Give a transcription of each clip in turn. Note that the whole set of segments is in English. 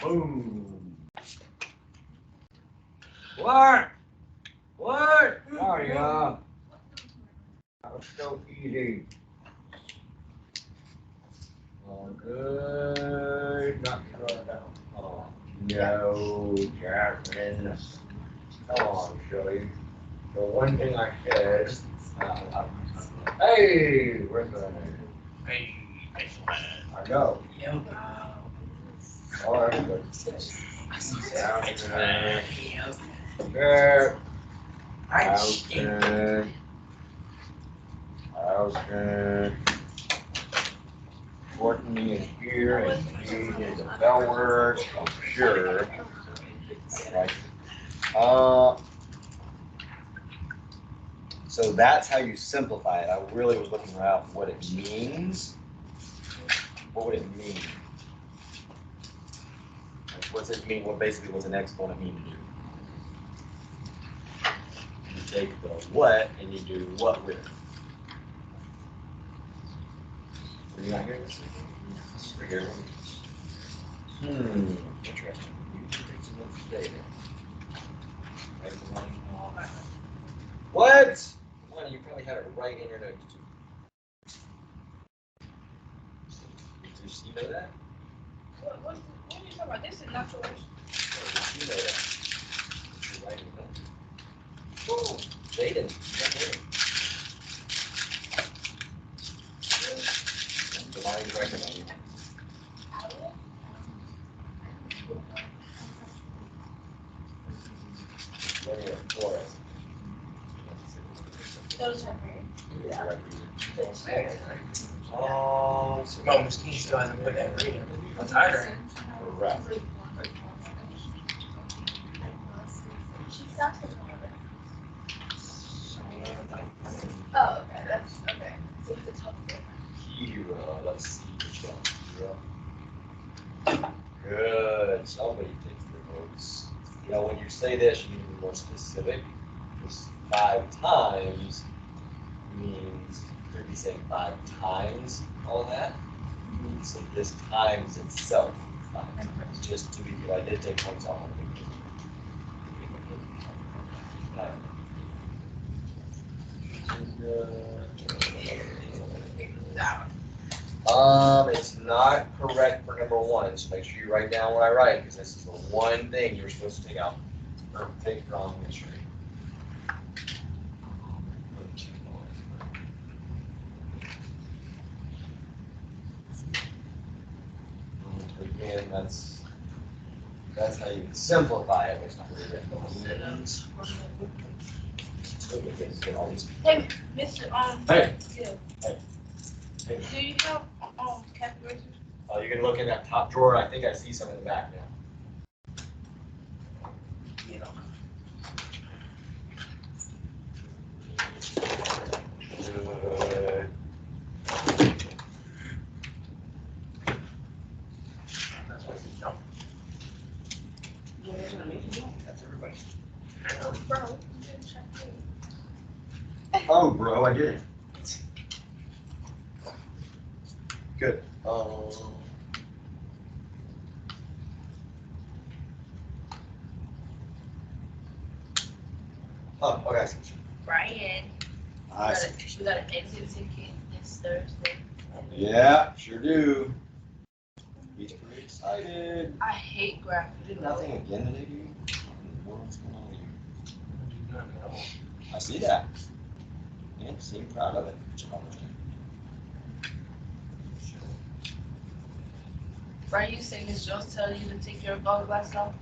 Boom. What? What? Oh yeah. That was so easy. Oh, good. Not throw down. Oh, no, Jasmine. Come on, Shirley. The one thing I said. Hey, where's the name? Hey, I know. yo. All right, but Houston. Courtney is here and she is a bell word, I'm sure. Right. So that's how you simplify it. I really was looking around what it means. What would it mean? What's it mean? What basically was an exponent mean to do? You take the what and you do what with it. Are you not here? You're here. Interesting. You should take some notes today then. What? Well, you probably had it right in your notes too. Did you know that? What are you talking about? This is not yours. Did you know that? You're writing notes. Oh, Jaden. Divine reckoning. Those are Oh, No, Miss King still hasn't put that reading. I'm tired. correct. Oh, okay, that's okay. Kira, let's see which one. Kira. Good. Somebody takes their notes. You know, when you say this, you need to be more specific. Because 5 times means you could be saying 5 times all that. So this times itself 5 times. Just to be, I did take notes on it. It's not correct for number 1, so make sure you write down what I write, because this is the one thing you're supposed to take out or take from the history. Again, that's how you simplify it. It's not really written. Hey, Mr. Hey. Yeah. Hey. Do you have calculators? Oh, you can look in that top drawer. I think I see some in the back now. Good. That's everybody. Bro, you didn't check me. Oh, bro, I did. Good. Oh, okay. Brian, I see. we got an exit ticket this Thursday. Yeah, sure do. He's pretty excited. I hate graphic. You did nothing again today, dude. What's going on here? I see that. Yeah, seem proud of it. Brian, you say Miss Jones tell you to take your golf glass off?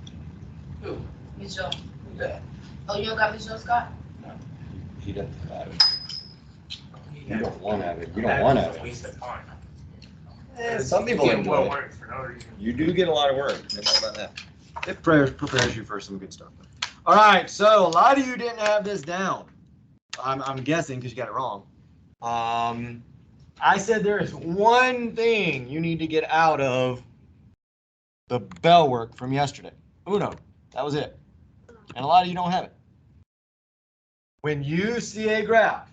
Who? Miss Jones. Yeah. Oh, you don't got Miss Jones Scott? He doesn't have it. You Yeah. don't want to have it. You don't want to have It's a it. waste of time. Some people Getting enjoy more it. work for no reason. You do get a lot of work. No doubt about that. It prepares you for some good stuff. All right, so a lot of you didn't have this down. I'm guessing because you got it wrong. I said there is one thing you need to get out of the bell work from yesterday. Uno, that was it. And a lot of you don't have it. When you see a graph,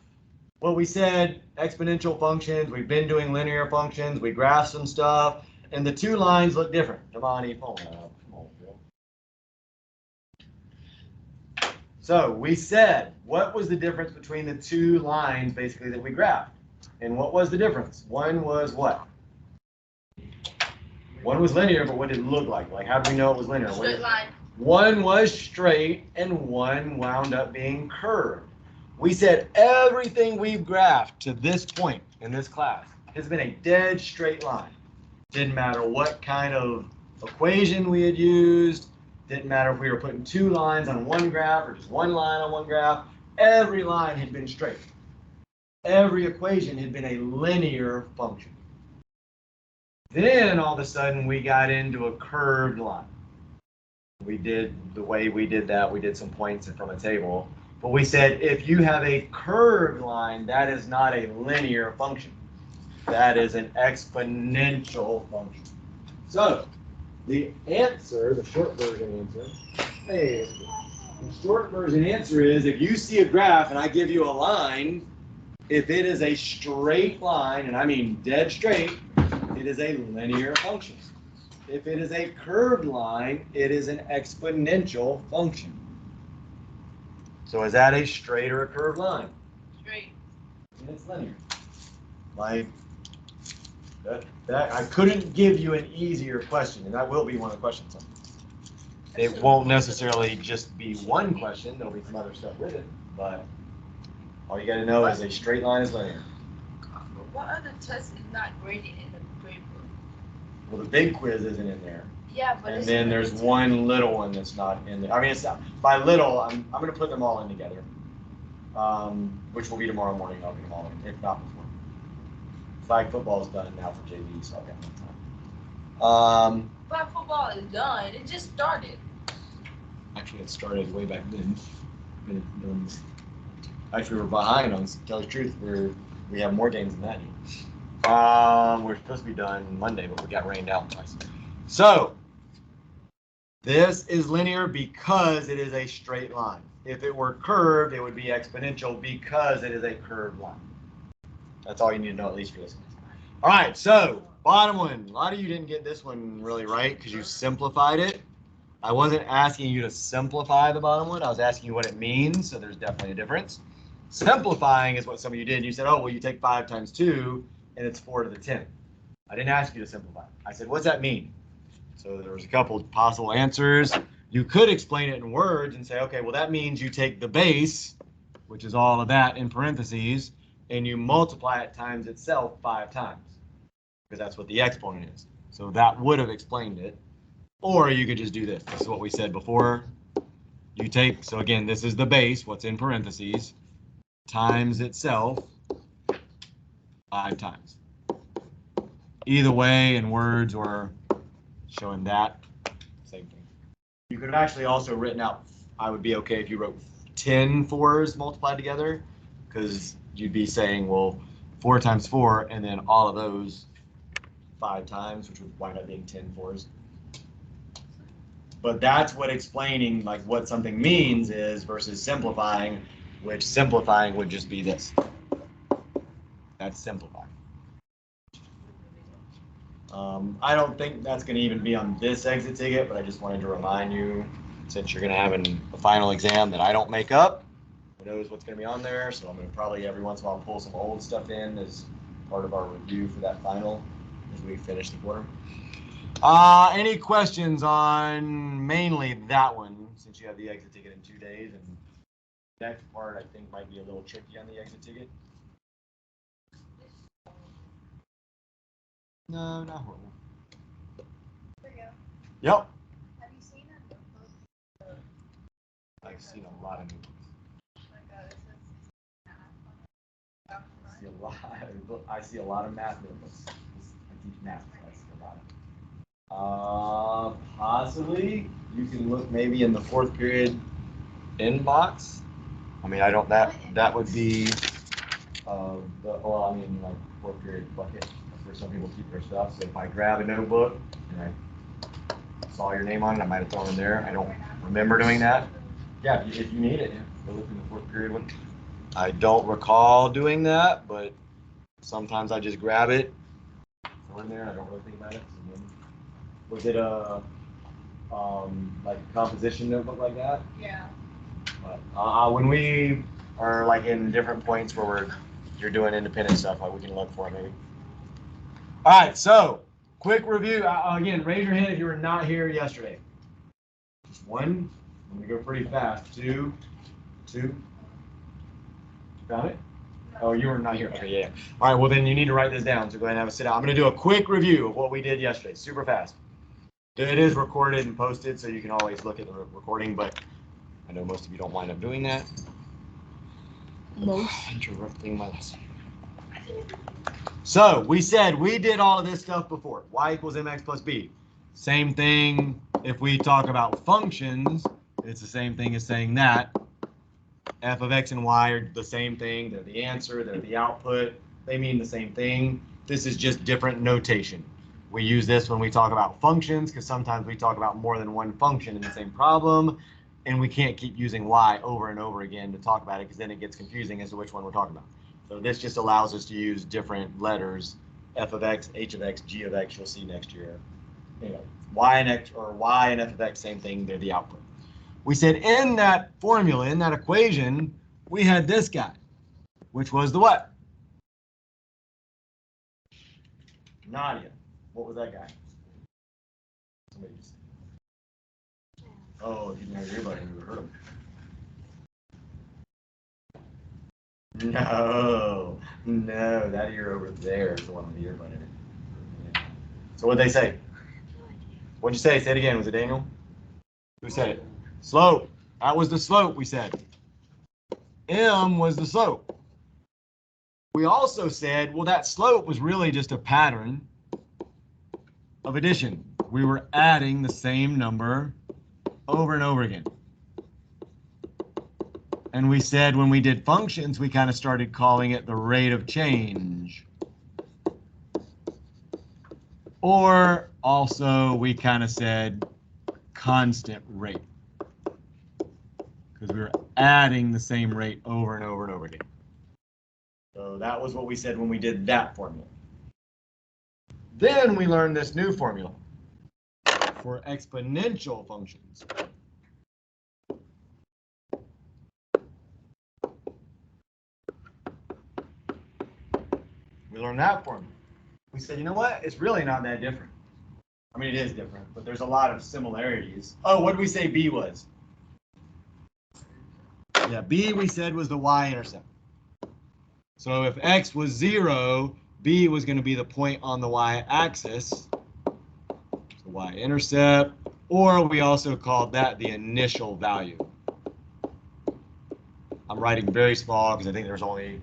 well, we said exponential functions, we've been doing linear functions, we graphed some stuff, and the 2 lines look different. Damani, pull that up. So we said, what was the difference between the two lines basically that we graphed? And what was the difference? One was what? One was linear, but what did it look like? Like, how do we know it was linear? Straight line. One was straight and one wound up being curved. We said everything we've graphed to this point in this class has been a dead straight line. Didn't matter what kind of equation we had used. Didn't matter if we were putting two lines on one graph or just one line on one graph. Every line had been straight. Every equation had been a linear function. Then all of a sudden we got into a curved line. We did the way we did that, we did some points from a table. But we said if you have a curved line, that is not a linear function. That is an exponential function. So the answer, the short version answer, the short version answer is if you see a graph and I give you a line, if it is a straight line, and I mean dead straight, it is a linear function. If it is a curved line, it is an exponential function. So is that a straight or a curved line? Straight. And it's linear. Like that I couldn't give you an easier question, and that will be one of the questions. It won't necessarily just be one question, there'll be some other stuff with it, but all you gotta know is a straight line is linear. What other test is not graded in the grade book? Well, the big quiz isn't in there. Yeah, but And it's then there's one little one that's not in there. I mean, it's not, by little, I'm gonna put them all in together. Which will be tomorrow morning, I'll get them all in, if not before. Flag football is done now for JV, so I've got no time. Flag football is done. It just started. Actually, it started way back then. Actually, we're behind on, to tell the truth, we have more games than that. We're supposed to be done Monday, but we got rained out twice. So, this is linear because it is a straight line. If it were curved, it would be exponential because it is a curved line. That's all you need to know, at least for this one. All right, so bottom one. A lot of you didn't get this one really right because you simplified it. I wasn't asking you to simplify the bottom one. I was asking you what it means, so there's definitely a difference. Simplifying is what some of you did. You said, oh, well, you take 5 times 2, and it's 4 to the 10th. I didn't ask you to simplify. I said, what's that mean? So there was a couple possible answers. You could explain it in words and say, okay, well, that means you take the base, which is all of that in parentheses, and you multiply it times itself 5 times, because that's what the exponent is. So that would have explained it. Or you could just do this. This is what we said before. You take, so again, this is the base, what's in parentheses, times itself 5 times. Either way, in words or showing that, same thing. You could have actually also written out, I would be okay if you wrote 10 4s multiplied together, because you'd be saying, well, 4 times 4, and then all of those 5 times, which would wind up being 10 4s. But that's what explaining like what something means is versus simplifying, which simplifying would just be this. That's simplifying. I don't think that's going to even be on this exit ticket, but I just wanted to remind you, since you're going to have a final exam that I don't make up, who knows what's going to be on there, so I'm going to probably every once in a while pull some old stuff in as part of our review for that final as we finish the quarter. Any questions on mainly that one, since you have the exit ticket in 2 days, and the next part I think might be a little tricky on the exit ticket? No, not horrible. Yep. Have you seen it? I've seen a lot of movies. I see a lot of math notebooks. I teach math, so I see a lot of it. Possibly you can look maybe in the 4th period inbox. I mean, I don't, that would be well, I mean, like 4th period bucket. That's where some people keep their stuff. So if I grab a notebook and I saw your name on it, I might have thrown it in there. I don't remember doing that. Yeah, if you need it, go look in the 4th period one. I don't recall doing that, but sometimes I just grab it, throw it in there, and I don't really think about it. Was it a like a composition notebook like that? Yeah. When we are like in different points where you're doing independent stuff, like we can look for it maybe. All right, so quick review. Again, raise your hand if you were not here yesterday. Just one. I'm gonna go pretty fast. Two. Found it? Oh, you were not here. Okay, yeah. All right, well then you need to write this down. So go ahead and have a sit down. I'm gonna do a quick review of what we did yesterday, super fast. It is recorded and posted, so you can always look at the recording, but I know most of you don't wind up doing that. Interrupting my lesson. So we said we did all of this stuff before. Y equals mx plus b. Same thing if we talk about functions. It's the same thing as saying that. F of x and y are the same thing. They're the answer. They're the output. They mean the same thing. This is just different notation. We use this when we talk about functions because sometimes we talk about more than one function in the same problem, and we can't keep using y over and over again to talk about it because then it gets confusing as to which one we're talking about. So this just allows us to use different letters, f of x, h of x, g of x, you'll see next year. You know, y and x or y and f of x, same thing, they're the output. We said in that formula, in that equation, we had this guy, which was the what? Nadia. What was that guy? Somebody just... Oh, you know your earbud, you heard him. No, that ear over there is the one with the earbud in it. Yeah. So what'd they say? What'd you say? Say it again. Was it Daniel? Who said it? Slope. That was the slope, we said. M was the slope. We also said, well, that slope was really just a pattern of addition. We were adding the same number over and over again. And we said when we did functions, we kind of started calling it the rate of change. Or also we kind of said constant rate. Because we were adding the same rate over and over and over again. So that was what we said when we did that formula. Then we learned this new formula for exponential functions. We learned that formula. We said, you know what? It's really not that different. I mean, it is different, but there's a lot of similarities. Oh, what did we say B was? Yeah, B we said was the y-intercept. So if x was 0, B was going to be the point on the y-axis, the y-intercept, or we also called that the initial value. I'm writing very small because I think there's only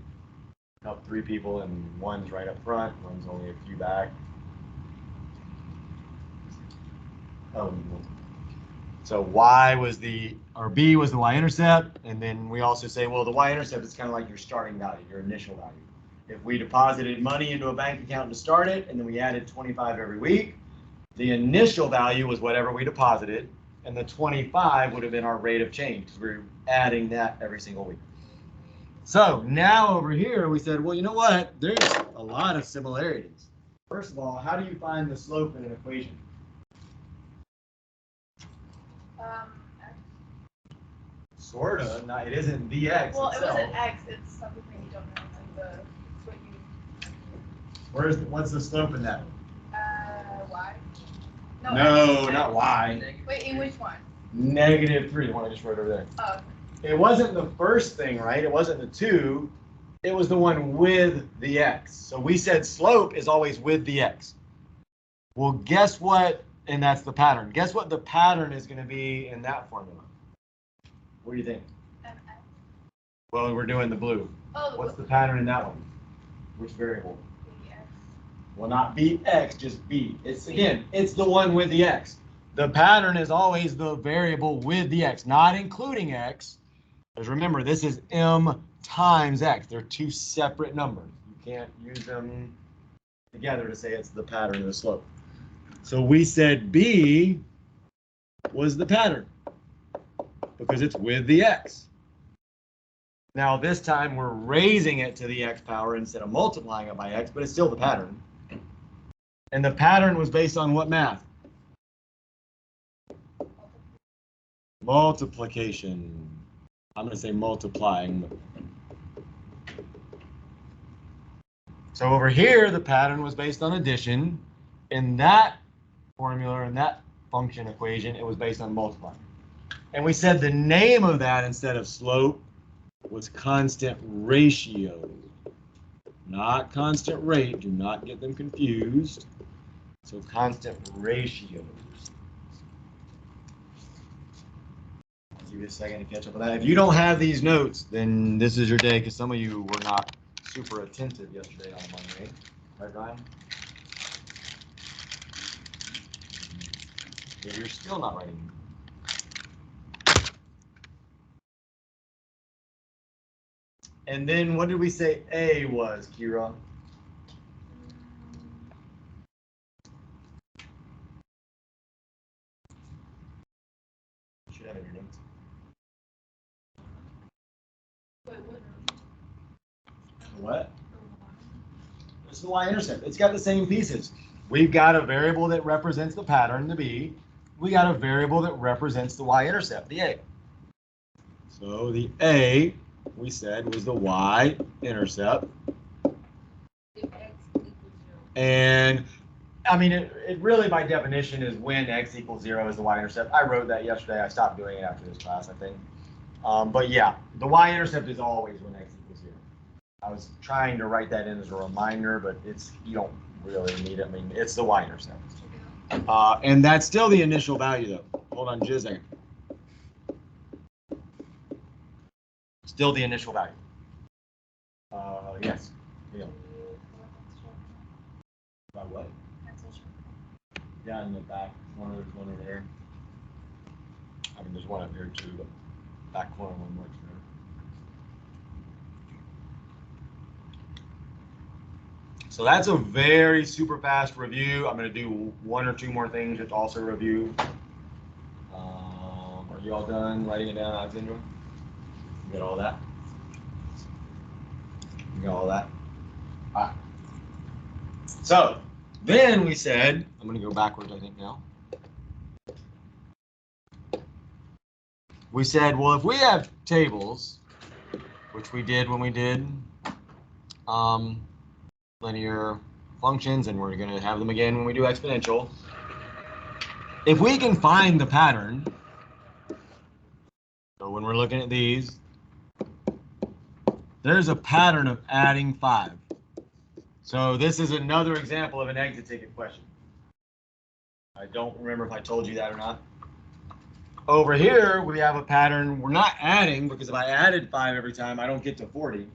about 3 people and one's right up front, one's only a few back. Oh, so y was the, or B was the y-intercept, and then we also say, well, the y-intercept is kind of like your starting value, your initial value. If we deposited money into a bank account to start it, and then we added 25 every week, the initial value was whatever we deposited, and the 25 would have been our rate of change, because we're adding that every single week. So now over here, we said, well, you know what? There's a lot of similarities. First of all, how do you find the slope in an equation? Sort of. No, it isn't the x Well, itself. it wasn't X, it's something you don't know. Like what you. What's the slope in that? Y? No, not y. Wait, in which one? -3, the one I just wrote over there. Oh. It wasn't the first thing, right? It wasn't the 2. It was the one with the x. So we said slope is always with the x. Well, guess what? And that's the pattern. Guess what the pattern is going to be in that formula? What do you think? MX. Well, we're doing the blue. Oh, What's the pattern in that one? Which variable? BX. Well, not bx, just b. It's again, it's the one with the x. The pattern is always the variable with the x, not including x. Because remember, this is m times x. They're 2 separate numbers. You can't use them together to say it's the pattern of the slope. So we said b was the pattern because it's with the x. Now this time we're raising it to the x power instead of multiplying it by x, but it's still the pattern. And the pattern was based on what math? Multiplication. I'm going to say multiplying. So over here, the pattern was based on addition. In that formula, in that function equation, it was based on multiplying. And we said the name of that instead of slope was constant ratio, not constant rate. Do not get them confused. So constant ratios. I'll give you a second to catch up on that. If you don't have these notes, then this is your day, because some of you were not super attentive yesterday on Monday. Right, Ryan? If you're still not writing. And then what did we say A was, Kira? Should have it in your notes. What? It's the y-intercept. It's got the same pieces. We've got a variable that represents the pattern, the B. We got a variable that represents the y-intercept, the A. So the A, we said, was the y-intercept. And I mean, it really, by definition, is when x equals 0 is the y-intercept. I wrote that yesterday. I stopped doing it after this class, I think. But yeah, the y-intercept is always when x equals 0. I was trying to write that in as a reminder, but you don't really need it. I mean, it's the y-intercept. And that's still the initial value, though. Hold on just a second. Still the initial value. Yes. Yeah. About what? Yeah, in the back corner, there's one over there. I mean, there's one up here too, but back corner one works there. So that's a very super fast review. I'm going to do one or two more things to also review. Are you all done writing it down, Alexandra? You got all that? You got all that? All right. So then we said, I'm going to go backwards, I think now. We said, well, if we have tables, which we did when we did linear functions, and we're going to have them again when we do exponential. If we can find the pattern, so when we're looking at these, there's a pattern of adding 5. So this is another example of an exit ticket question. I don't remember if I told you that or not. Over here, we have a pattern. We're not adding, because if I added 5 every time, I don't get to 40.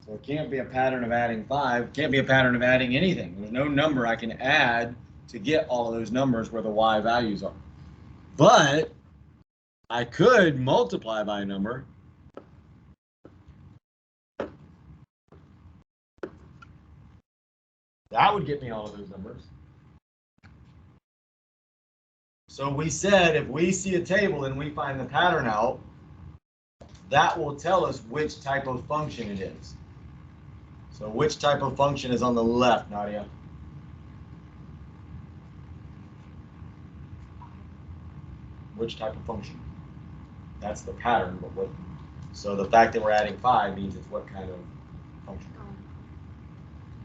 So it can't be a pattern of adding 5. It can't be a pattern of adding anything. There's no number I can add to get all of those numbers where the y values are. But I could multiply by a number. That would get me all of those numbers. So we said if we see a table and we find the pattern out, that will tell us which type of function it is. So which type of function is on the left, Nadia? Which type of function? That's the pattern, but what? So the fact that we're adding 5 means it's what kind of function?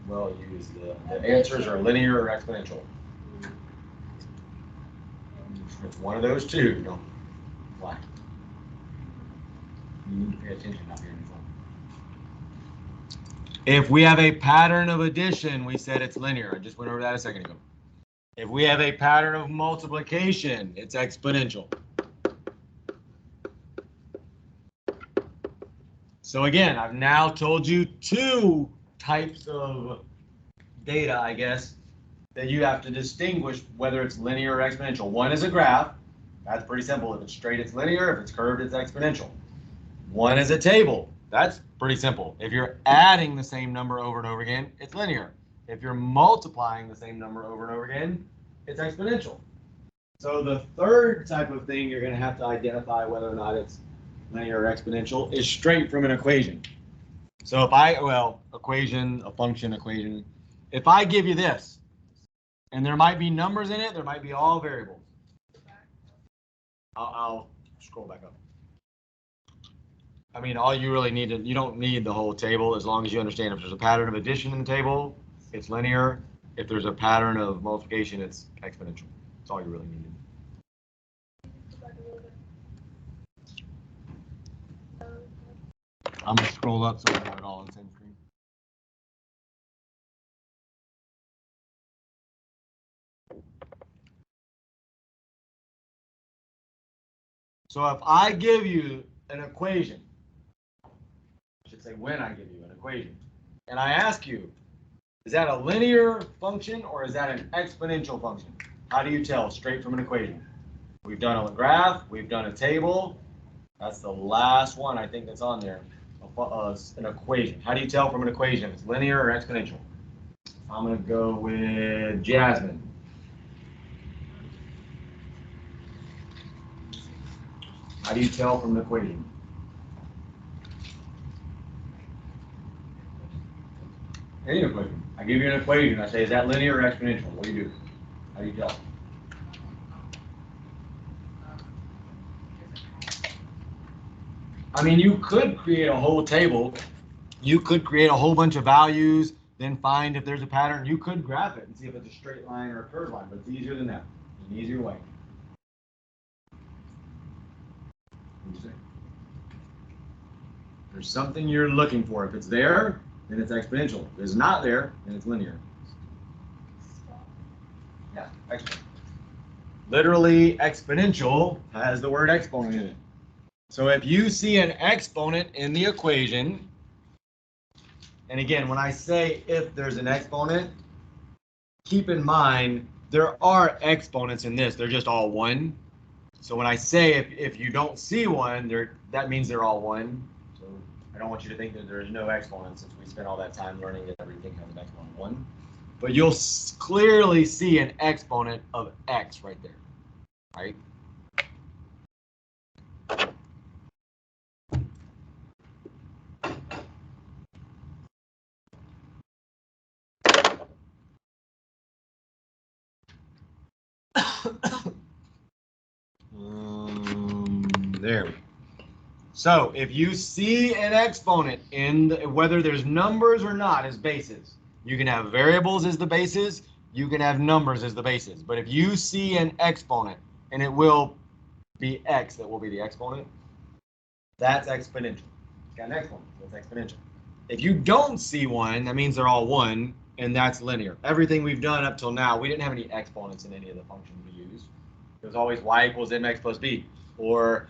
Well, use the answers are linear or exponential. It's one of those two. Don't why? You need to pay attention up here in front. If we have a pattern of addition, we said it's linear. I just went over that a second ago. If we have a pattern of multiplication, it's exponential. So again, I've now told you 2 types of data, I guess, that you have to distinguish whether it's linear or exponential. One is a graph. That's pretty simple. If it's straight, it's linear. If it's curved, it's exponential. One is a table. That's pretty simple. If you're adding the same number over and over again, it's linear. If you're multiplying the same number over and over again, it's exponential. So the third type of thing you're going to have to identify whether or not it's linear or exponential is straight from an equation. So if a function equation, if I give you this, and there might be numbers in it, there might be all variables. I'll scroll back up. I mean, all you really need to, you don't need the whole table as long as you understand if there's a pattern of addition in the table, it's linear. If there's a pattern of multiplication, it's exponential. That's all you really need. I'm gonna scroll up so we have it all on the same screen. So if I give you an equation, I should say when I give you an equation, and I ask you, is that a linear function or is that an exponential function? How do you tell straight from an equation? We've done a graph, we've done a table. That's the last one I think that's on there. An equation. How do you tell from an equation if it's linear or exponential? I'm going to go with Jasmine. How do you tell from an equation? Any equation. I give you an equation. I say, is that linear or exponential? What do you do? How do you tell? I mean, you could create a whole table. You could create a whole bunch of values, then find if there's a pattern. You could graph it and see if it's a straight line or a curved line, but it's easier than that. It's an easier way. There's something you're looking for. If it's there, then it's exponential. If it's not there, then it's linear. Yeah, exponential. Literally, exponential has the word exponent in it. So if you see an exponent in the equation, and again, when I say if there's an exponent, keep in mind there are exponents in this. They're just all one. So when I say if you don't see one, that means they're all one. So I don't want you to think that there's no exponent since we spent all that time learning that everything has an exponent of 1. But you'll clearly see an exponent of x right there, right? There. So if you see an exponent in whether there's numbers or not as bases, you can have variables as the bases, you can have numbers as the bases. But if you see an exponent, and it will be x that will be the exponent, that's exponential. It's got an exponent, that's exponential. If you don't see one, that means they're all one, and that's linear. Everything we've done up till now, we didn't have any exponents in any of the functions we used. It was always y equals mx plus b, or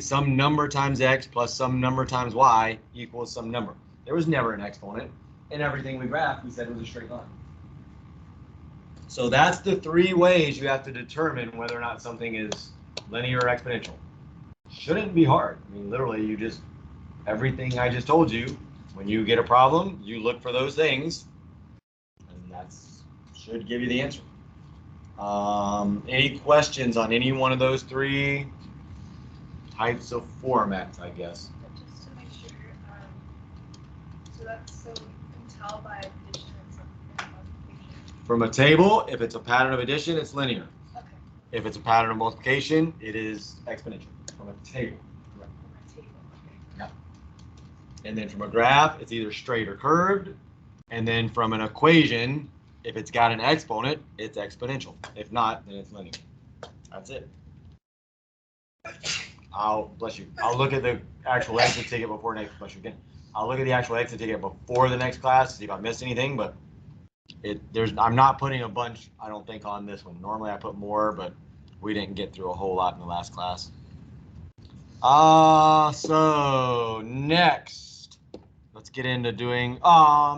some number times x plus some number times y equals some number. There was never an exponent. In everything we graphed, we said it was a straight line. So that's the 3 ways you have to determine whether or not something is linear or exponential. Shouldn't be hard. I mean, literally, you just, everything I just told you, when you get a problem, you look for those things, and that should give you the answer. Any questions on any one of those 3 types of formats, I guess? Just to make sure, so that's so you can tell by addition and multiplication. From a table, if it's a pattern of addition, it's linear. Okay. If it's a pattern of multiplication, it is exponential. From a table. Correct. From a table. Okay. Yeah. And then from a graph, it's either straight or curved. And then from an equation, if it's got an exponent, it's exponential. If not, then it's linear. That's it. Bless you. I'll look at the actual exit ticket before next. Bless you again. I'll look at the actual exit ticket before the next class to see if I missed anything. But I'm not putting a bunch. I don't think on this one. Normally I put more, but we didn't get through a whole lot in the last class. So next, let's get into doing. I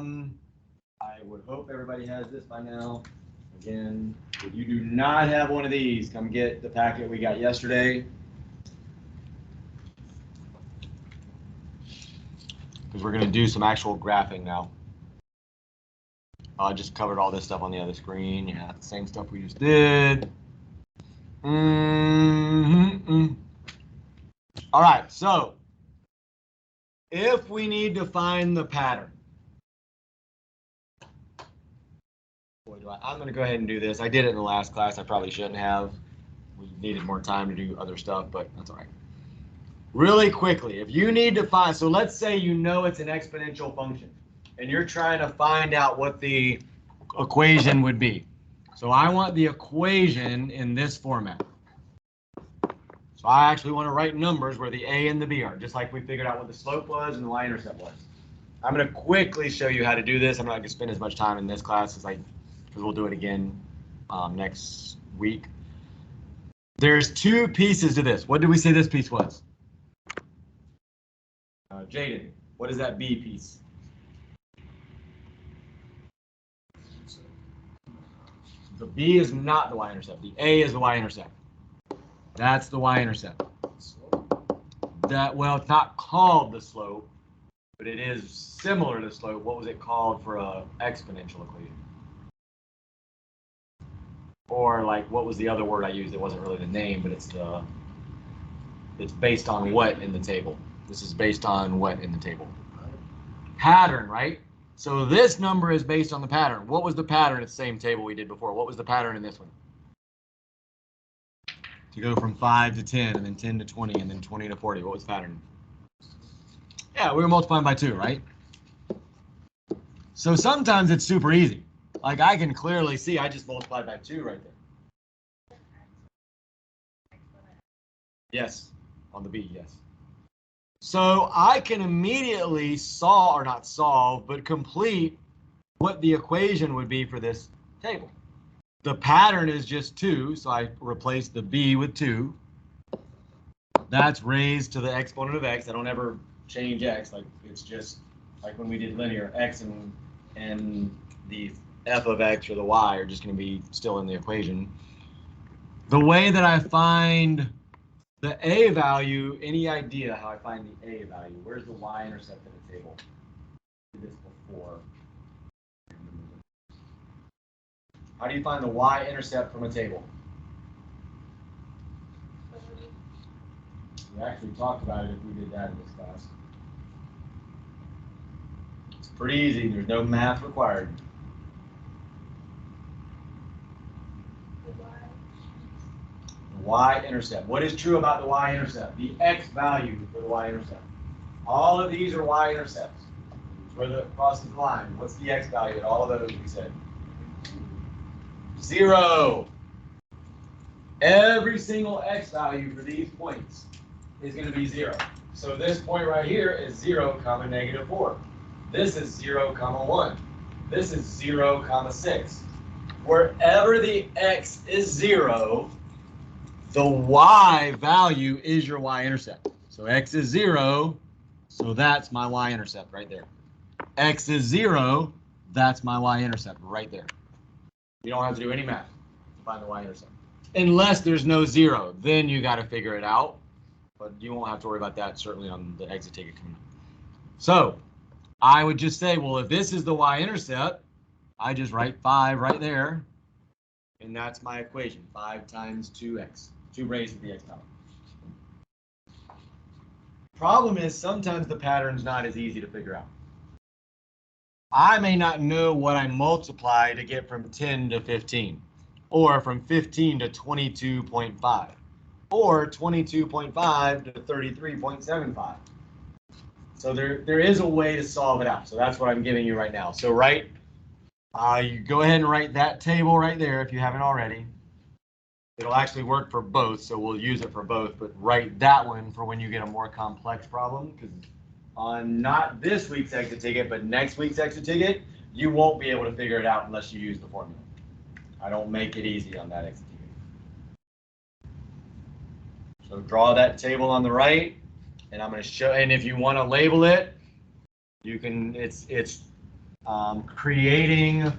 would hope everybody has this by now. Again, if you do not have one of these, come get the packet we got yesterday. Because we're going to do some actual graphing now. I just covered all this stuff on the other screen. Yeah, the same stuff we just did. All right, so if we need to find the pattern, I'm going to go ahead and do this. I did it in the last class. I probably shouldn't have. We needed more time to do other stuff, but that's all right. really quickly, if you need to find, so let's say you know it's an exponential function, and you're trying to find out what the equation would be. So I want the equation in this format. So I actually want to write numbers where the a and the b are, just like we figured out what the slope was and the y-intercept was. I'm going to quickly show you how to do this. I'm not going to spend as much time in this class because we'll do it again next week. There's two pieces to this. What did we say this piece was? Jaden, what is that b piece? The b is not the y-intercept. The a is the y-intercept. That's the y-intercept. Well, it's not called the slope, but it is similar to slope. What was it called for a exponential equation? Or like, what was the other word I used? It wasn't really the name, but it's based on what in the table? This is based on what in the table? Pattern, right? So this number is based on the pattern. What was the pattern at the same table we did before? What was the pattern in this one? To go from 5 to 10, and then 10 to 20, and then 20 to 40. What was the pattern? Yeah, we were multiplying by 2, right? So sometimes it's super easy. Like I can clearly see I just multiplied by 2 right there. Yes, on the B, yes. So I can immediately solve, or not solve, but complete what the equation would be for this table. The pattern is just 2, so I replace the b with 2. That's raised to the exponent of x. I don't ever change x. Like it's just like when we did linear, x and the f of x or the y are just going to be still in the equation. The way that I find the a value, any idea how I find the a value? Where's the y-intercept in the table? I did this before. How do you find the y-intercept from a table? We actually talked about it if we did that in this class. It's pretty easy. There's no math required. The y-intercept. What is true about the y-intercept? The x value for the y-intercept. All of these are y-intercepts. Where the crosses the line. What's the x value at all of those we said? 0. Every single x value for these points is going to be 0. So this point right here is 0, negative 4. This is 0, 1. This is 0, 6. Wherever the x is 0, the y value is your y-intercept. So x is 0, so that's my y-intercept right there. X is 0, that's my y-intercept right there. You don't have to do any math to find the y-intercept. Unless there's no 0, then you got to figure it out. But you won't have to worry about that, certainly on the exit ticket coming up. So I would just say, well, if this is the y-intercept, I just write 5 right there. And that's my equation, 5 times 2x, 2 raised to the x power. Problem is, sometimes the pattern's not as easy to figure out. I may not know what I multiply to get from 10 to 15, or from 15 to 22.5, or 22.5 to 33.75. So there is a way to solve it out. So that's what I'm giving you right now. So you go ahead and write that table right there if you haven't already. It'll actually work for both, so we'll use it for both, but write that one for when you get a more complex problem, because on not this week's exit ticket, but next week's exit ticket, you won't be able to figure it out unless you use the formula. I don't make it easy on that exit ticket. So draw that table on the right, and I'm going to show, and if you want to label it, you can, it's creating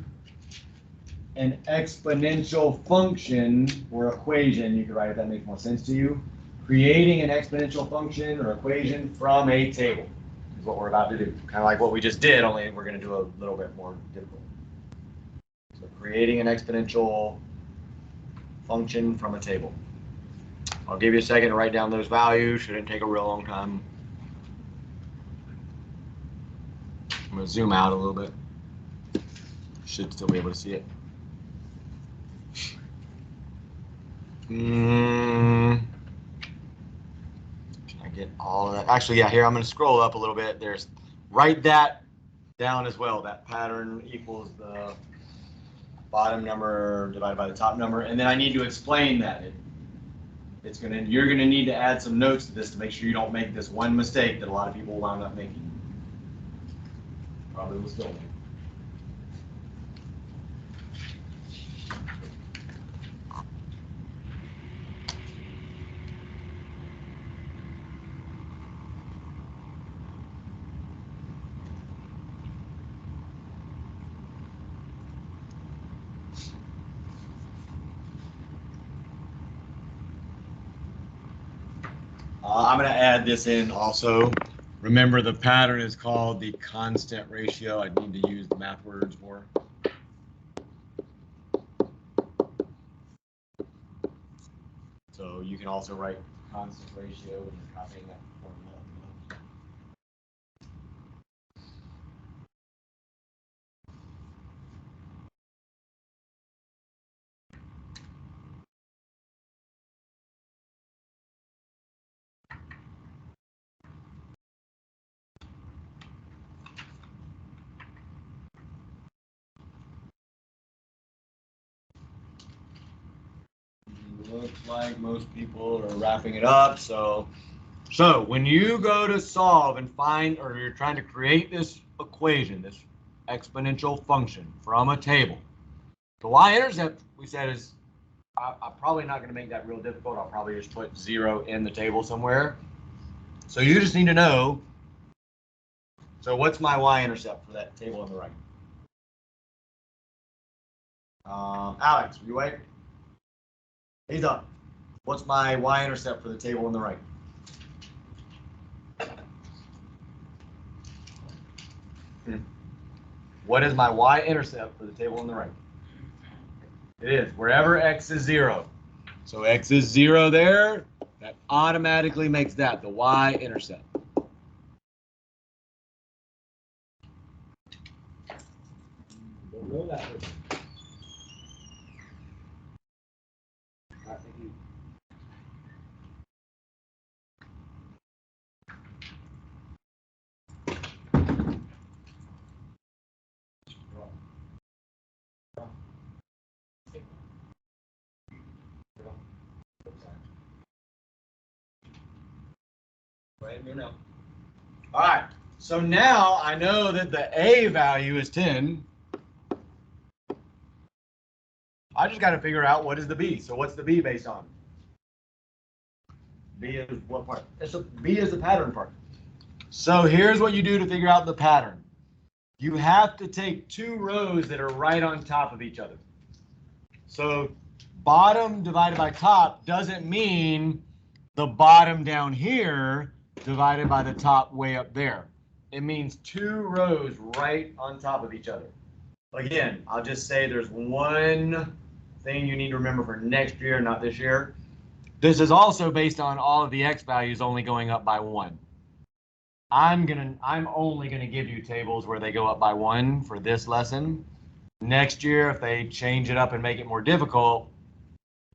an exponential function or equation. You can write if that makes more sense to you. Creating an exponential function or equation from a table is what we're about to do. Kind of like what we just did, only we're going to do a little bit more difficult. So creating an exponential function from a table. I'll give you a second to write down those values. Shouldn't take a real long time. I'm going to zoom out a little bit. Should still be able to see it. Can I get get all of that. Actually, yeah, here I'm going to scroll up a little bit. Write that down as well. That pattern equals the bottom number divided by the top number. And then I need to explain that. You're going to need to add some notes to this to make sure you don't make this one mistake that a lot of people wound up making. Probably will still make. I'm going to add this in also. Remember, the pattern is called the constant ratio. I need to use the math words more. So you can also write constant ratio when you're copying that formula. Looks like most people are wrapping it up. So when you go to solve and find, or you're trying to create this equation, this exponential function from a table, the y-intercept we said is, I'm probably not going to make that real difficult. I'll probably just put 0 in the table somewhere. So you just need to know, so what's my y-intercept for that table on the right? Alex, are you awake? He's up. What's my y-intercept for the table on the right? What is my y-intercept for the table on the right? It is wherever x is 0. So x is 0 there. That automatically makes that the y-intercept. Don't know that person. I think you. All right, so now I know that the A value is 10. I just got to figure out what is the B. So what's the B based on? B is what part? B is the pattern part. So here's what you do to figure out the pattern. You have to take 2 rows that are right on top of each other. So bottom divided by top doesn't mean the bottom down here divided by the top way up there. It means 2 rows right on top of each other. Again, I'll just say there's one thing you need to remember for next year, not this year. This is also based on all of the x values only going up by 1. I'm only gonna give you tables where they go up by 1 for this lesson. Next year, if they change it up and make it more difficult,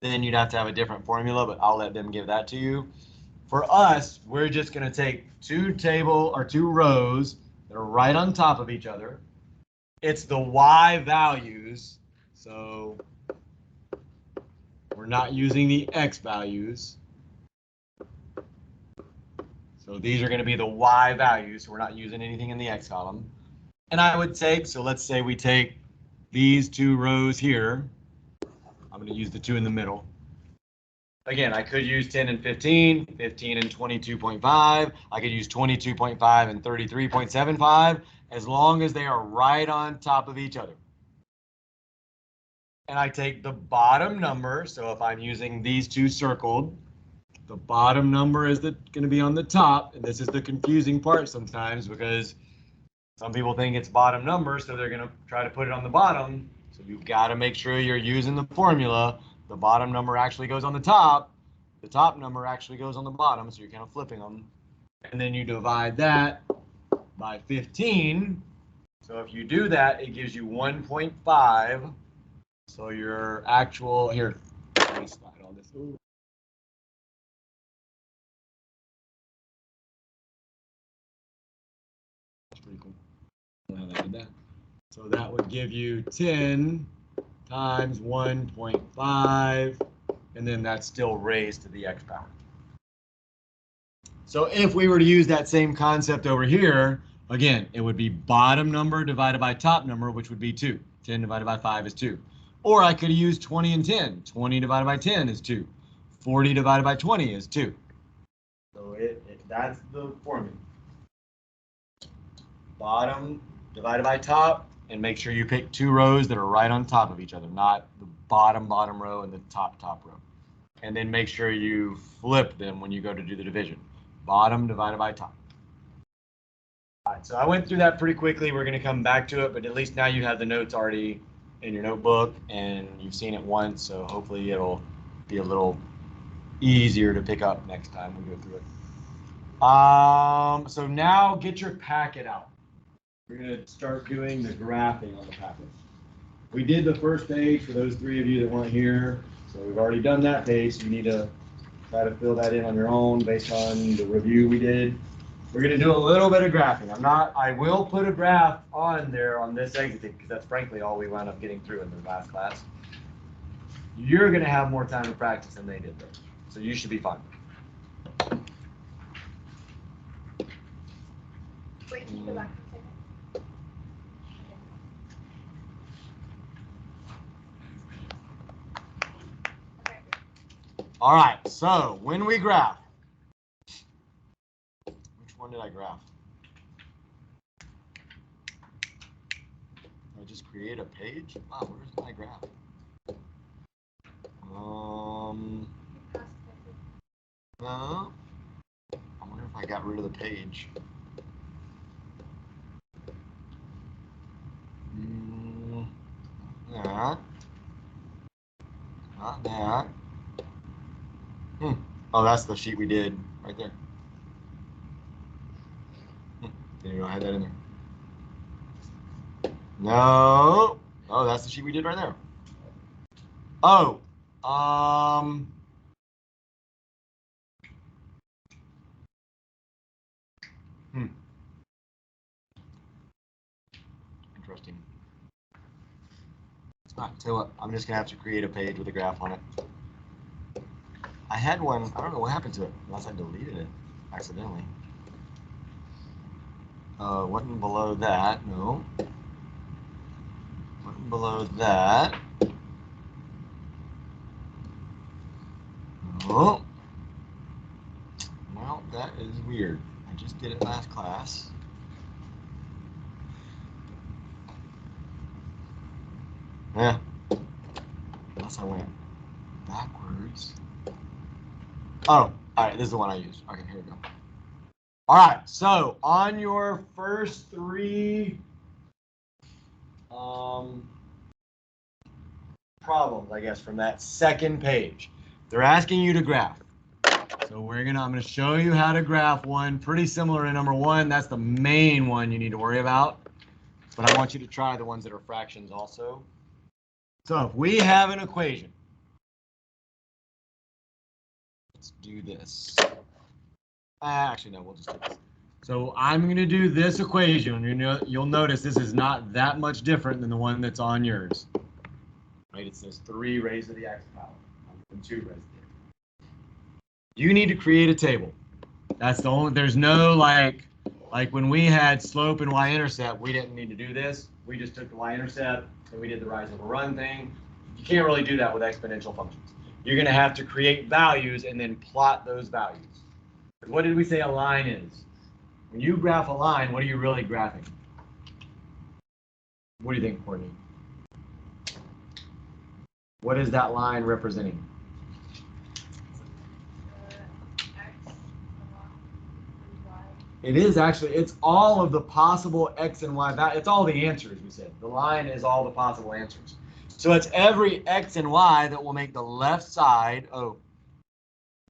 then you'd have to have a different formula, but I'll let them give that to you. For us, we're just gonna take 2 rows that are right on top of each other. It's the y values, so we're not using the x values. So these are going to be the y values, so we're not using anything in the x column. And I would take, so let's say we take these 2 rows here. I'm going to use the 2 in the middle. Again, I could use 10 and 15, 15 and 22.5. I could use 22.5 and 33.75, as long as they are right on top of each other. And I take the bottom number, so if I'm using these 2 circled, the bottom number is going to be on the top, and this is the confusing part sometimes because some people think it's bottom number, so they're going to try to put it on the bottom. So you've got to make sure you're using the formula. The bottom number actually goes on the top. The top number actually goes on the bottom, so you're kind of flipping them. And then you divide that by 15. So if you do that, it gives you 1.5. So your actual, here, let me slide all this. Ooh. how that did that. So that would give you 10 times 1.5, and then that's still raised to the x power. So if we were to use that same concept over here, again, it would be bottom number divided by top number, which would be 2. 10 divided by 5 is 2. Or I could have used 20 and 10. 20 divided by 10 is 2. 40 divided by 20 is 2. So that's the formula. Bottom divided by top, and make sure you pick 2 rows that are right on top of each other, not the bottom row and the top row. And then make sure you flip them when you go to do the division. Bottom divided by top. All right, so I went through that pretty quickly. We're going to come back to it, but at least now you have the notes already in your notebook and you've seen it once, so hopefully it'll be a little easier to pick up next time we go through it. So now get your packet out. We're going to start doing the graphing on the packet. We did the first page for those 3 of you that weren't here, so we've already done that page, so you need to try to fill that in on your own based on the review we did. We're going to do a little bit of graphing. I will put a graph on there on this exit because that's frankly all we wound up getting through in the last class. You're going to have more time to practice than they did though, so you should be fine. Wait, can you go back and say that? Okay. All right, so when we graph, which one did I graph? Did I just create a page? Wow, where's my graph? No. I wonder if I got rid of the page. That. Not that. Oh, that's the sheet we did right there. Didn't even know I had that in there. No. Oh, that's the sheet we did right there. Oh. Interesting. So what? I'm just gonna have to create a page with a graph on it. I had one. I don't know what happened to it unless I deleted it accidentally. Wasn't below that. No. Wasn't below that. No. Well, that is weird. I just did it last class. Yeah. Unless I went backwards. Oh, all right. This is the one I used. Okay, here we go. All right. So on your first 3 problems, I guess, from that second page, they're asking you to graph. So I'm going to show you how to graph one pretty similar to number 1. That's the main one you need to worry about. But I want you to try the ones that are fractions also. So if we have an equation, let's do this. Actually, no, we'll just do this. So I'm going to do this equation. You'll notice this is not that much different than the one that's on yours. Right? It says 3 raised to the x power and 2 raised to the x. You need to create a table. That's the only. There's no like when we had slope and y-intercept, we didn't need to do this. We just took the y-intercept and we did the rise over run thing. You can't really do that with exponential functions. You're going to have to create values and then plot those values. What did we say a line is? When you graph a line, what are you really graphing? What do you think, Courtney? What is that line representing? It is actually, it's all of the possible x and y values. It's all the answers, we said. The line is all the possible answers. So it's every x and y that will make the left side, so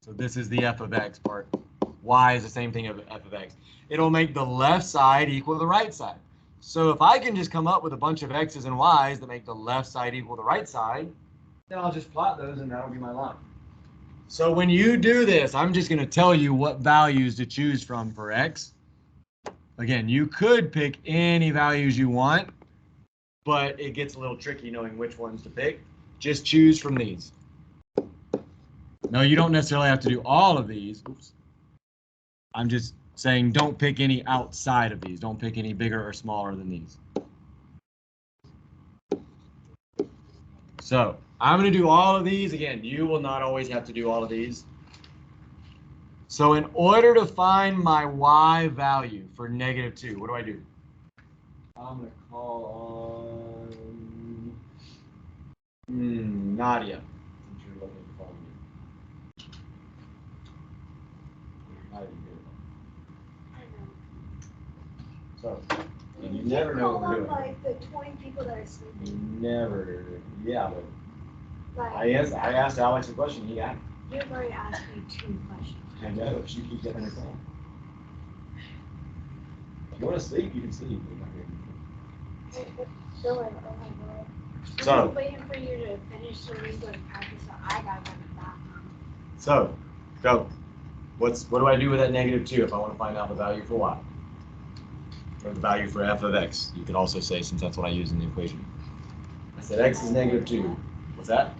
this is the f of x part. Y is the same thing as f of x. It'll make the left side equal the right side. So if I can just come up with a bunch of x's and y's that make the left side equal the right side, then I'll just plot those and that'll be my line. So when you do this, I'm just going to tell you what values to choose from for x Again, you could pick any values you want, but it gets a little tricky knowing which ones to pick. Just choose from these. No, you don't necessarily have to do all of these. Oops. I'm just saying don't pick any outside of these. Don't pick any bigger or smaller than these. So I'm going to do all of these. Again, you will not always have to do all of these. So in order to find my y value for -2, what do? I'm going to call on Nadia. Since you're looking at the phone. Not even here. So, and you never know what we're doing. Like the 20 people that are sleeping. You never, yeah, but Like, I asked Alex a question, he got it. you've already asked me 2 questions. I know, she keeps getting her phone. If you want to sleep, you can sleep. Dylan, oh my god. So- I'm waiting for you to finish so we can practice, so I gotta go to the bathroom. So, go. What do I do with that -2 if I want to find out the value for y? Or the value for f of x? You could also say, since that's what I use in the equation. I said x is -2. What's that?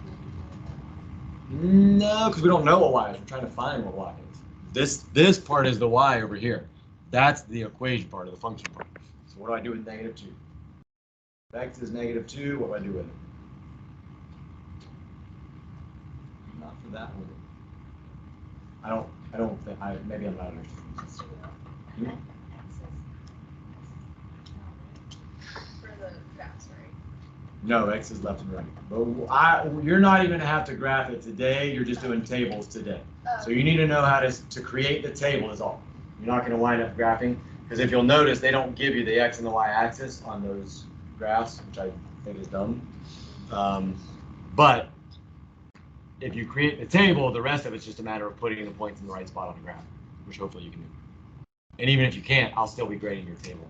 No, because we don't know what y is. We're trying to find what y is. This part is the y over here. That's the equation part of the function part. So what do I do with -2? If x is -2, what do I do with it? Not for that one. I don't think, maybe I'm not understanding. For the graphs, right? No, x is left and right. But you're not even gonna have to graph it today. You're just doing tables today. So you need to know how to create the table is all. You're not gonna wind up graphing, because if you'll notice, they don't give you the x and the y axis on those graphs, which I think is dumb. But if you create the table, the rest of it's just a matter of putting the points in the right spot on the graph, which hopefully you can do. And even if you can't, I'll still be grading your table.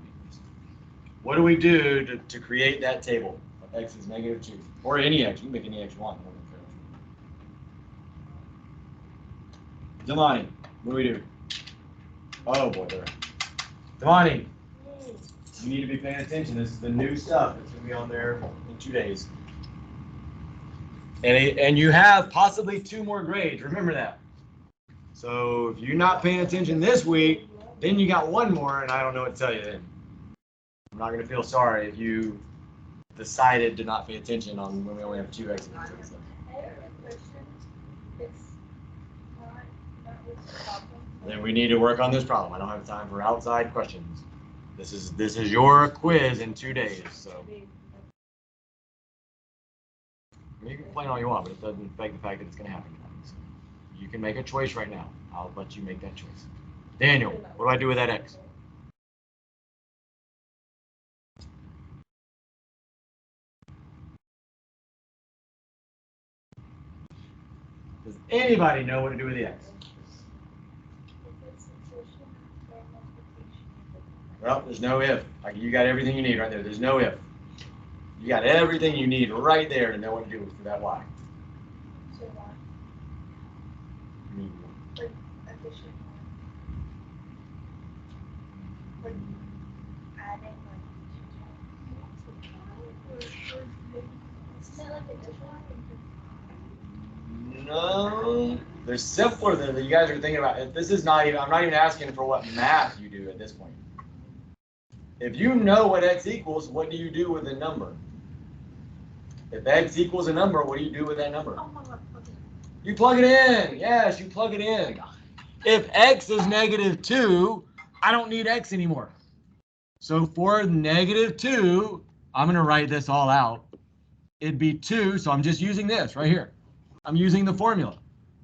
What do we do to create that table? X is -2, or any x. You can make any x you want. Damani, what do we do? Oh boy, there. Damani, you need to be paying attention. This is the new stuff that's gonna be on there in 2 days. And you have possibly 2 more grades. Remember that. So if you're not paying attention this week, then you got 1 more, and I don't know what to tell you then. I'm not gonna feel sorry if you decided to not pay attention on when we only have 2 X's. I have a question. It's not with the problem. Then we need to work on this problem. I don't have time for outside questions. This is your quiz in 2 days, so. You can complain all you want, but it doesn't affect the fact that it's gonna happen. So you can make a choice right now. I'll let you make that choice. Daniel, what do I do with that X? Does anybody know what to do with the X? Well, there's no if. Like, you got everything you need right there. There's no if. You got everything you need right there to know what to do for that Y. So what? Mm. Like addition. Like adding isn't it like addition? No, they're simpler than you guys are thinking about. This is not even, I'm not even asking for what math you do at this point. If you know what X equals, what do you do with a number? If X equals a number, what do you do with that number? Oh my god, okay. You plug it in. Yes, you plug it in. If X is -2, I don't need X anymore. So for -2, I'm going to write this all out. It'd be 2, so I'm just using this right here. I'm using the formula.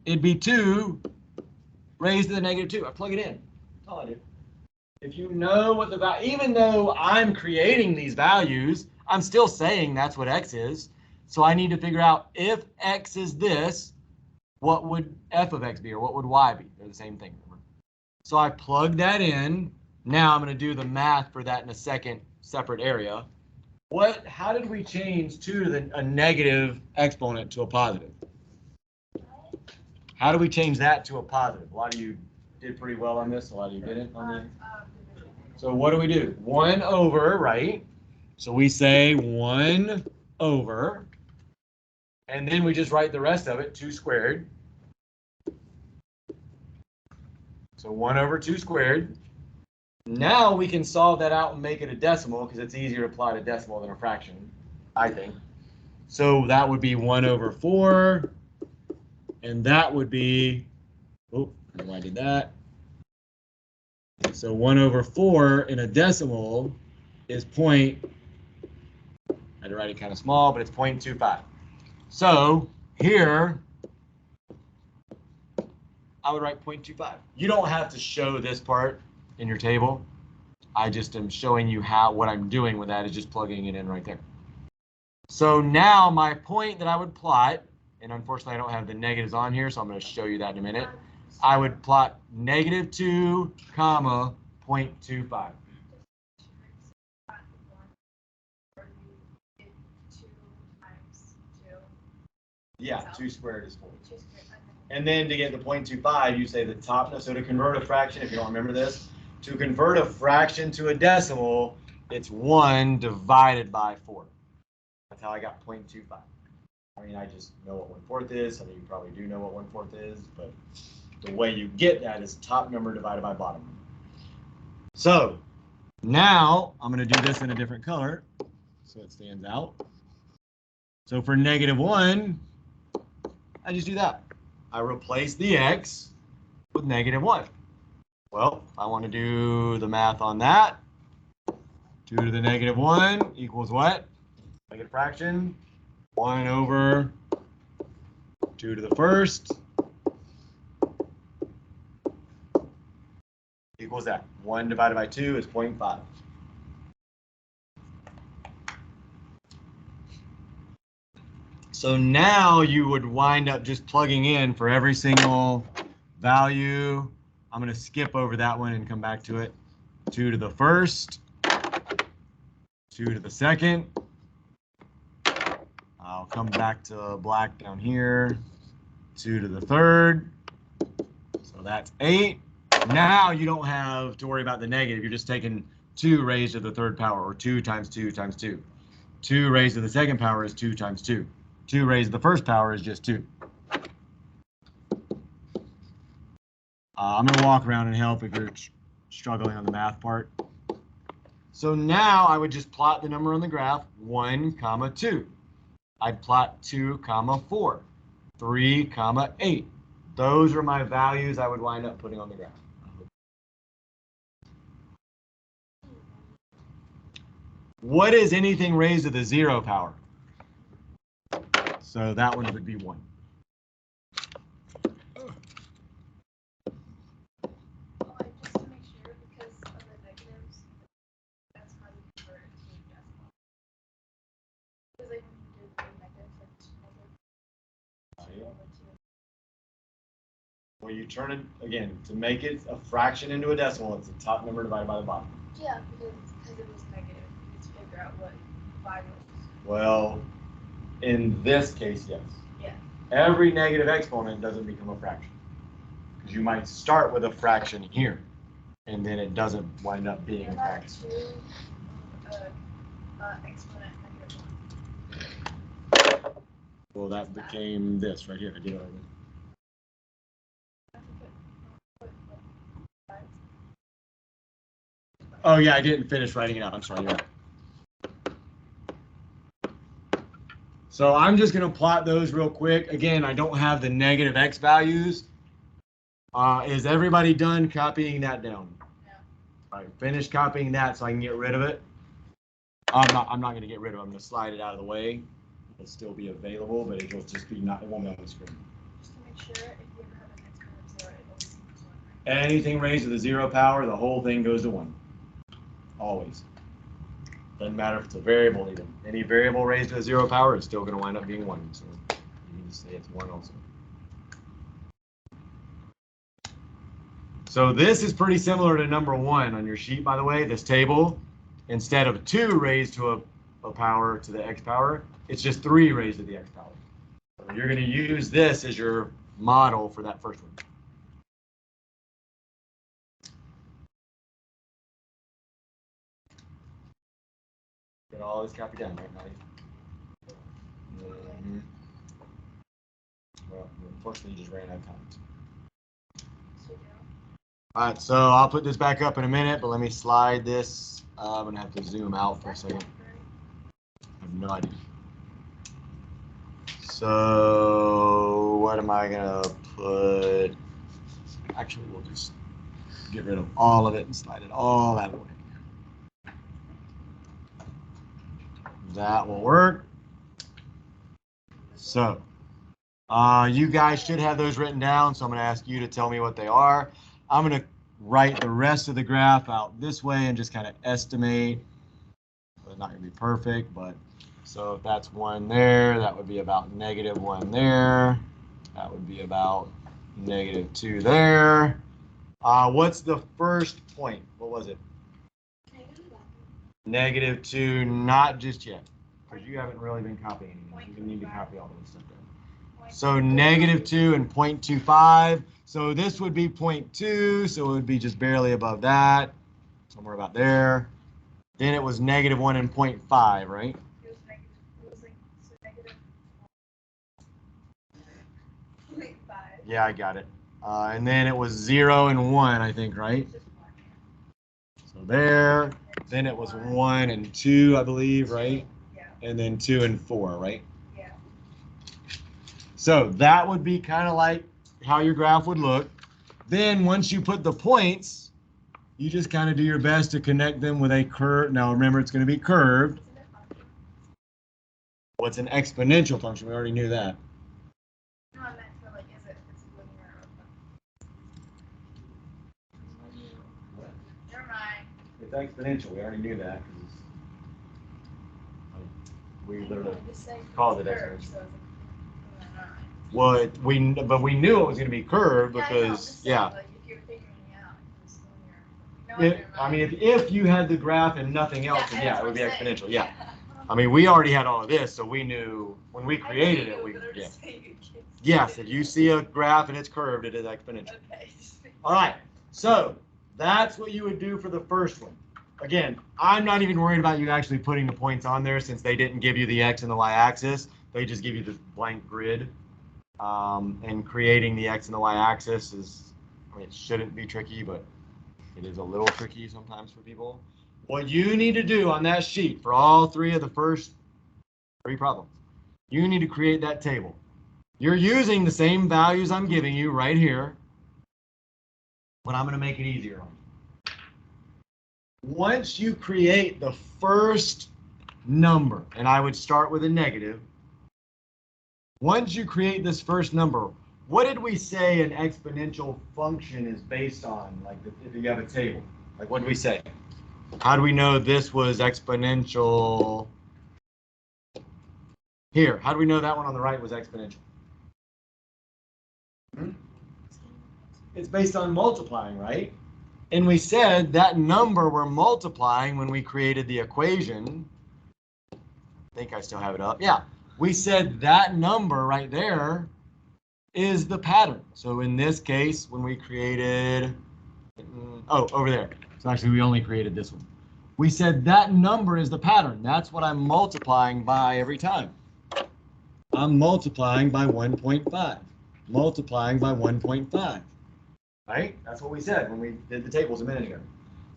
It'd be 2 raised to the -2. I plug it in. That's all I do. If you know what the value, even though I'm creating these values, I'm still saying that's what X is. So I need to figure out if X is this, what would f of X be, or what would Y be? They're the same thing. Remember? So I plug that in. Now I'm going to do the math for that in a second separate area. How did we change 2 to a negative exponent to a positive? How do we change that to a positive? A lot of you did pretty well on this. A lot of you didn't on So what do? 1 over, right? So we say 1 over, and then we just write the rest of it, 2 squared. So 1 over 2 squared. Now we can solve that out and make it a decimal because it's easier to apply to decimal than a fraction, I think. So that would be 1 over 4, and that would be, oh, I don't know why I did that. So 1 over 4 in a decimal is I had to write it kind of small, but it's 0.25. So here, I would write 0.25. You don't have to show this part in your table. I just am showing you what I'm doing with that is just plugging it in right there. So now my point that I would plot, and unfortunately I don't have the negatives on here, so I'm going to show you that in a minute. I would plot -2, comma, 0.25. Yeah, 2 squared is 4. And then to get the 0.25, you say the top. So to convert a fraction, if you don't remember this, to convert a fraction to a decimal, it's 1 divided by 4. That's how I got 0.25. I mean, I just know what 1/4 is. Some of you probably do know what 1/4 is, but the way you get that is top number divided by bottom number. So now I'm going to do this in a different color so it stands out. So for -1, I just do that. I replace the x with -1. Well, if I want to do the math on that, 2 to the -1 equals what? Make it a fraction. 1 over 2 to the first equals that. 1 divided by 2 is 0.5. So now you would wind up just plugging in for every single value. I'm going to skip over that one and come back to it. 2 to the first, 2 to the second. I'll come back to black down here. 2 to the third. So that's 8. Now you don't have to worry about the negative. You're just taking 2 raised to the third power, or 2 times 2 times 2. 2 raised to the second power is 2 times 2. 2 raised to the first power is just 2. I'm going to walk around and help if you're struggling on the math part. So now I would just plot the number on the graph, 1, 2. I'd plot 2, 4, 3, 8. Those are my values I would wind up putting on the graph. What is anything raised to the 0 power? So that one would be 1. Just to make sure, because of the negatives, that's how you convert it to a decimal. Because like when you do the negatives, like -2 over 2. Well, you turn it, again, to make it a fraction into a decimal, it's the top number divided by the bottom. Yeah, because it was negative, you need to figure out what value it was. Well, in this case, yes. Yeah. Every negative exponent doesn't become a fraction. Because you might start with a fraction here, and then it doesn't wind up being a fraction. Exponent -1. Well, that became this right here. I did it already. Oh yeah, I didn't finish writing it out. I'm sorry. You're right. So I'm just going to plot those real quick. Again, I don't have the negative x values. Is everybody done copying that down? Yeah. All right, finish copying that so I can get rid of it. I'm not going to get rid of it. I'm going to slide it out of the way. It'll still be available, but it'll just be it won't be on the screen. Just to make sure, if you ever have an exponent of 0, it'll seem to 1, right? Anything raised to the 0 power, the whole thing goes to 1. Always. Doesn't matter if it's a variable even. Any variable raised to a 0 power is still going to wind up being 1. So you can just say it's 1 also. So this is pretty similar to number 1 on your sheet, by the way, this table. Instead of 2 raised to a power to the x power, it's just 3 raised to the x power. So you're going to use this as your model for that first one. all this copy down, right, Maddie? Well, unfortunately, you just ran out of time. All right, so I'll put this back up in a minute, but let me slide this. I'm gonna have to zoom out for a second. I have no idea. So what am I gonna put? Actually, we'll just get rid of all of it and slide it all out of the way. That will work. So you guys should have those written down, so I'm going to ask you to tell me what they are. I'm going to write the rest of the graph out this way and just kind of estimate. It's not going to be perfect, but so if that's 1 there, that would be about -1 there. That would be about -2 there. What's the first point? What was it? -2, not just yet, because you haven't really been copying anything. You need to copy all those stuff down. So -2 and 0.25. So this would be 0.2, so it would be just barely above that, somewhere about there. Then it was -1 and 0.5, right? It was like, so negative 0.5. Yeah, I got it. And then it was 0 and 1, I think, right? Just 1. So there. Then it was 1 and 2, I believe, right? Yeah. And then 2 and 4, right? Yeah. So that would be kind of like how your graph would look. Then once you put the points, you just kind of do your best to connect them with a curve. Now remember, it's going to be curved. What's an exponential function? We already knew that. No, I meant for like, is it, if it's linear or never mind. It's exponential. We already knew that. We literally called it exponential. Well, we knew it was going to be curved because, yeah. Like if you're figuring out if it's linear. I mean, if you had the graph and nothing else, then yeah, it would be exponential. Yeah. I mean, we already had all of this, so we knew when we created it, yeah. Yes, if you see a graph and it's curved, it is exponential. Okay. All right, so that's what you would do for the first one. Again, I'm not even worried about you actually putting the points on there since they didn't give you the x and the y-axis. They just give you this blank grid. And creating the x and the y-axis is, I mean, it shouldn't be tricky, but it is a little tricky sometimes for people. What you need to do on that sheet for all 3 of the first 3 problems, you need to create that table. You're using the same values I'm giving you right here, but I'm going to make it easier on you. Once you create the first number, and I would start with a negative, once you create this first number, what did we say an exponential function is based on? Like if you have a table, like what did we say? How do we know this was exponential? Here, how do we know that one on the right was exponential? It's based on multiplying, right? And we said that number we're multiplying when we created the equation. I think I still have it up. Yeah. We said that number right there is the pattern. So in this case, when we created, over there. So actually, we only created this one. We said that number is the pattern. That's what I'm multiplying by every time. I'm multiplying by 1.5. Multiplying by 1.5. Right? That's what we said when we did the tables a minute ago.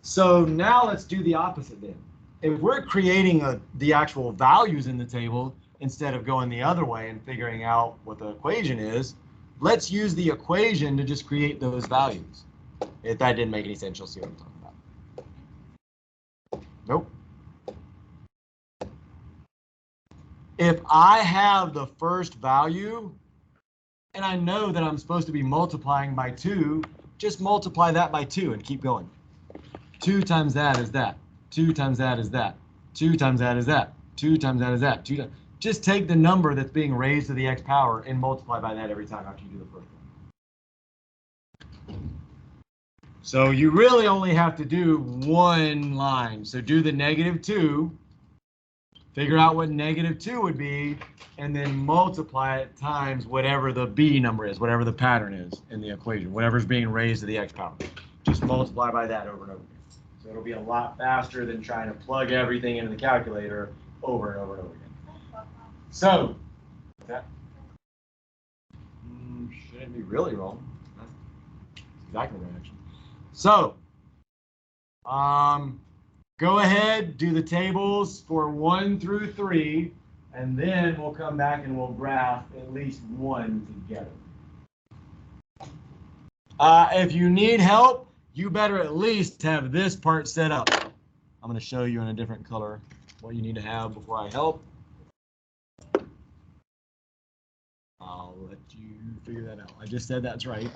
So now let's do the opposite then. If we're creating the actual values in the table, instead of going the other way and figuring out what the equation is, let's use the equation to just create those values. If that didn't make any sense, you'll see what I'm talking about. Nope. If I have the first value, and I know that I'm supposed to be multiplying by 2, just multiply that by 2 and keep going. 2 times that is that. 2 times that is that. 2 times that is that. 2 times that is that. 2 times. Just take the number that's being raised to the x power and multiply by that every time after you do the first one. So you really only have to do one line. So do the -2, figure out what -2 would be, and then multiply it times whatever the b number is, whatever the pattern is in the equation, whatever's being raised to the x power. Just multiply by that over and over again. So it'll be a lot faster than trying to plug everything into the calculator over and over and over again. So, that shouldn't be really wrong. That's exactly right, actually. So, go ahead, do the tables for 1 through 3, and then we'll come back and we'll graph at least one together. If you need help, you better at least have this part set up. I'm going to show you in a different color what you need to have before I help. I'll let you figure that out. I just said that's right.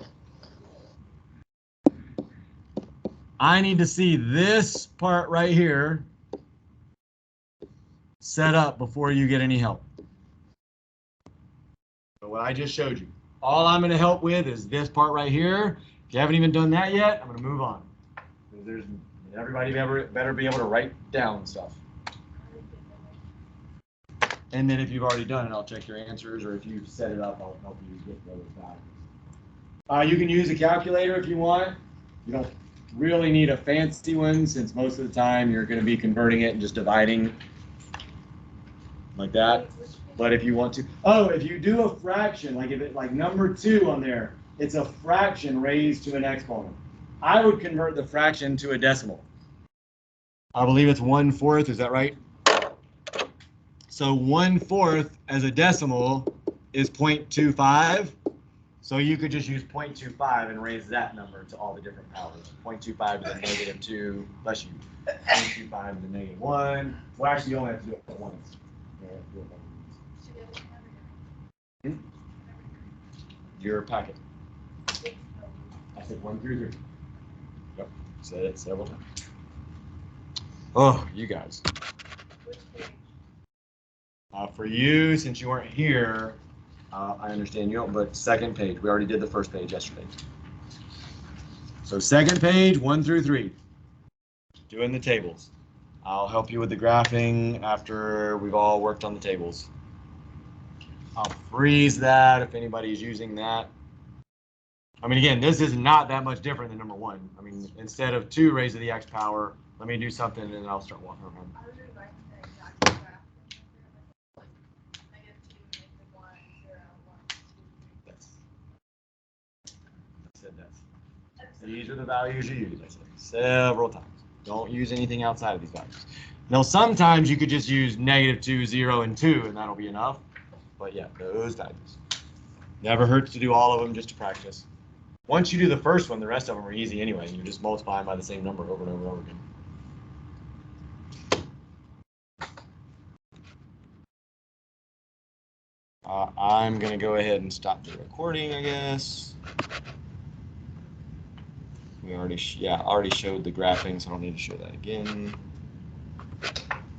I need to see this part right here set up before you get any help. So what I just showed you. All I'm going to help with is this part right here. If you haven't even done that yet, I'm going to move on. Everybody better be able to write down stuff. And then if you've already done it, I'll check your answers, or if you've set it up, I'll help you get those values. You can use a calculator if you want. You don't really need a fancy one, since most of the time you're going to be converting it and just dividing like that. But if you want to, if you do a fraction, like if it like number 2 on there, it's a fraction raised to an exponent. I would convert the fraction to a decimal. I believe it's 1/4. Is that right? So 1/4 as a decimal is 0.25. So you could just use 0.25 and raise that number to all the different powers. 0.25 to the -2, bless you. 0.25 to the -1. Well, actually, you only have to do it once. Your packet. I said 1 through 3. Yep, said it several times. Oh, you guys. For you, since you weren't here, I understand you don't, but second page. We already did the first page yesterday. So second page, 1 through 3. Doing the tables. I'll help you with the graphing after we've all worked on the tables. I'll freeze that if anybody's using that. I mean, again, this is not that much different than number 1. I mean, instead of 2 raised to the x power, let me do something and then I'll start walking around. These are the values you use, I said several times. Don't use anything outside of these values. Now, sometimes you could just use -2, 0, and 2, and that'll be enough. But yeah, those values. Never hurts to do all of them just to practice. Once you do the first one, the rest of them are easy anyway. You just multiply them by the same number over and over and over again. I'm going to go ahead and stop the recording, I guess. We already, already showed the graphing, so I don't need to show that again.